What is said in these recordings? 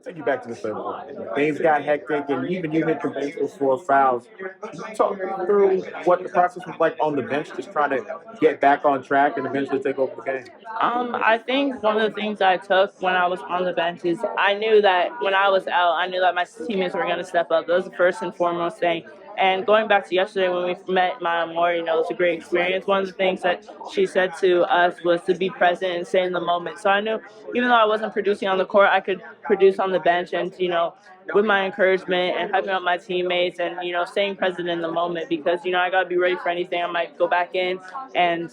Take you back to the third quarter. Things got hectic, and even you hit the bench with 4 fouls. Talk me through what the process was like on the bench, just trying to get back on track and eventually take over the game. I think one of the things I took when I was on the bench is I knew that when I was out, I knew that my teammates were going to step up. That was the first and foremost thing. And going back to yesterday when we met Maya Moore, it was a great experience. One of the things that she said to us was to be present and stay in the moment. So I knew even though I wasn't producing on the court, I could produce on the bench and, with my encouragement and hyping up my teammates and, staying present in the moment because, I got to be ready for anything. I might go back in and,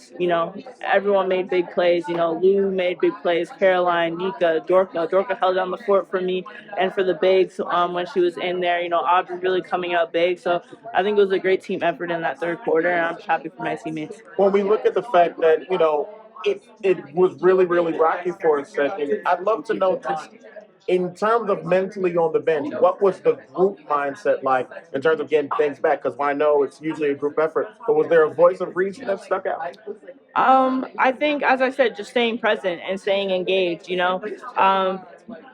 everyone made big plays. Lou made big plays, Caroline, Nika, Dorka. Dorka held down the fort for me and for the bigs when she was in there. Aubrey really coming out big. So I think it was a great team effort in that third quarter, and I'm just happy for my teammates. When we look at the fact that, it was really, really rocky for a second, I'd love to know just in terms of mentally on the bench, what was the group mindset like in terms of getting things back? Because I know it's usually a group effort, but was there a voice of reason that stuck out? I think, as I said, just staying present and staying engaged.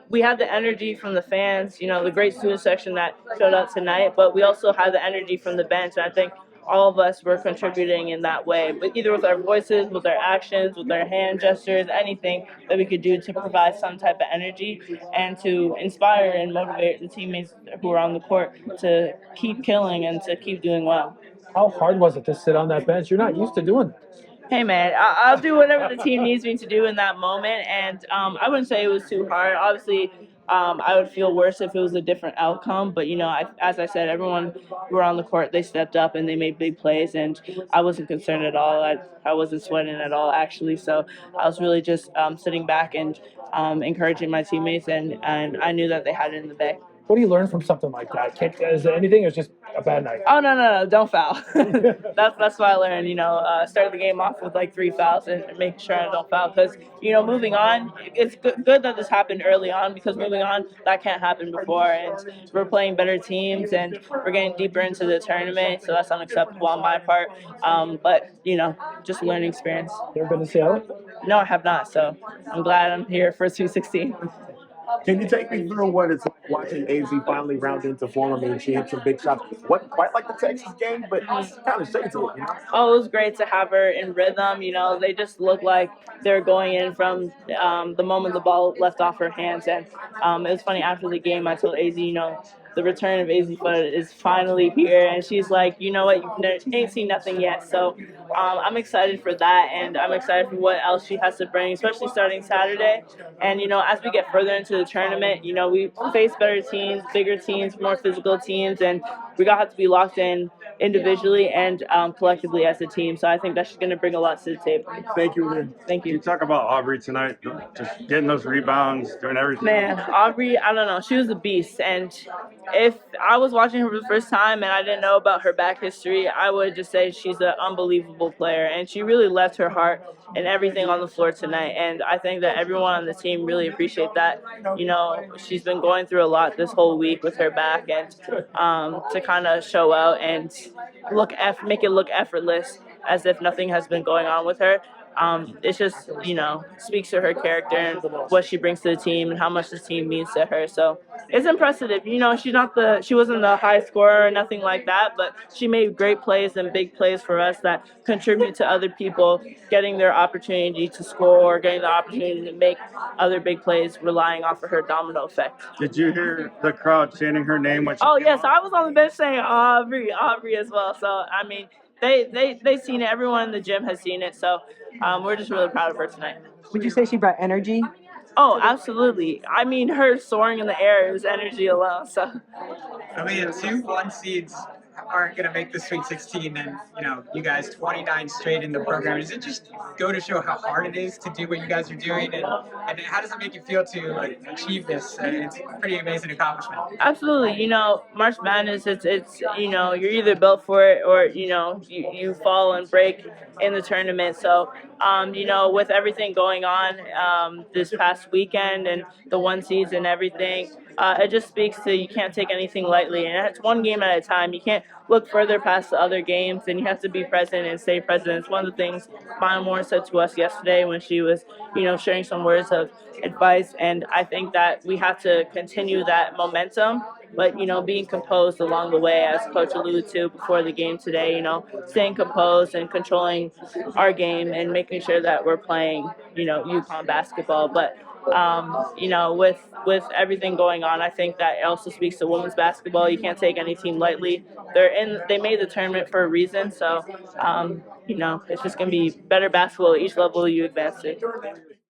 We had the energy from the fans, the great student section that showed up tonight, but we also had the energy from the bench. And I think all of us were contributing in that way, but either with our voices, with our actions, with our hand gestures, anything that we could do to provide some type of energy and to inspire and motivate the teammates who are on the court to keep killing and to keep doing well. How hard was it to sit on that bench? You're not used to doing that. Hey man, I'll do whatever the team needs me to do in that moment, and I wouldn't say it was too hard. Obviously, I would feel worse if it was a different outcome, but as I said, everyone who were on the court, they stepped up and they made big plays, and I wasn't concerned at all. I wasn't sweating at all actually, so I was really just sitting back and encouraging my teammates, and I knew that they had it in the bag. What do you learn from something like that? Is it anything, or is it just a bad night? Oh no, don't foul. That's what I learned. Start the game off with like 3 fouls and making sure I don't foul. Because moving on, it's good that this happened early on because moving on that can't happen before. And we're playing better teams and we're getting deeper into the tournament, so that's unacceptable on my part. But just a learning experience. You ever been to Seattle? No, I have not. So I'm glad I'm here for 216. Can you take me through what it's like watching AZ finally round into form? I mean, she hit some big shots. Wasn't quite like the Texas game, but it's kind of shades to it. Oh, it was great to have her in rhythm. They just look like they're going in from the moment the ball left off her hands. And it was funny after the game, I told AZ, the return of AZ Foot is finally here, and she's like, you know what, you ain't seen nothing yet. So I'm excited for that, and I'm excited for what else she has to bring, especially starting Saturday. And as we get further into the tournament, we face better teams, bigger teams, more physical teams, and we got to have to be locked in individually and collectively as a team. So I think that's going to bring a lot to the table. Thank you, Lynn. Thank you. You talk about Aubrey tonight, just getting those rebounds, doing everything. Man, Aubrey, I don't know. She was a beast. And if I was watching her for the first time and I didn't know about her back history, I would just say she's an unbelievable player. And she really left her heart and everything on the floor tonight. And I think that everyone on the team really appreciate that. She's been going through a lot this whole week with her back, and to kind of show out and make it look effortless as if nothing has been going on with her. It's just, speaks to her character and what she brings to the team and how much the team means to her. So it's impressive. She wasn't the high scorer or nothing like that, but she made great plays and big plays for us that contribute to other people getting their opportunity to score, getting the opportunity to make other big plays, relying off of her domino effect. Did you hear the crowd chanting her name when she Oh, came yes. on? I was on the bench saying Aubrey as well. So, I mean, they seen it. Everyone in the gym has seen it. So we're just really proud of her tonight. Would you say she brought energy? Oh, absolutely. I mean, her soaring in the air is energy alone. So Aaliyah, 2 1 seeds aren't going to make the Sweet 16, and you guys 29 straight in the program. Does it just go to show how hard it is to do what you guys are doing, and how does it make you feel to achieve this? It's a pretty amazing accomplishment. Absolutely. March Madness, it's you're either built for it or you fall and break in the tournament. So with everything going on this past weekend and the 1 seeds and everything, it just speaks to you can't take anything lightly, and it's one game at a time. You can't look further past the other games, and you have to be present and stay present. It's one of the things Maya Moore said to us yesterday when she was, sharing some words of advice, and I think that we have to continue that momentum, but, being composed along the way, as Coach alluded to before the game today, staying composed and controlling our game and making sure that we're playing, UConn basketball. But with everything going on, I think that it also speaks to women's basketball. You can't take any team lightly. They made the tournament for a reason, so it's just gonna be better basketball at each level you advance to.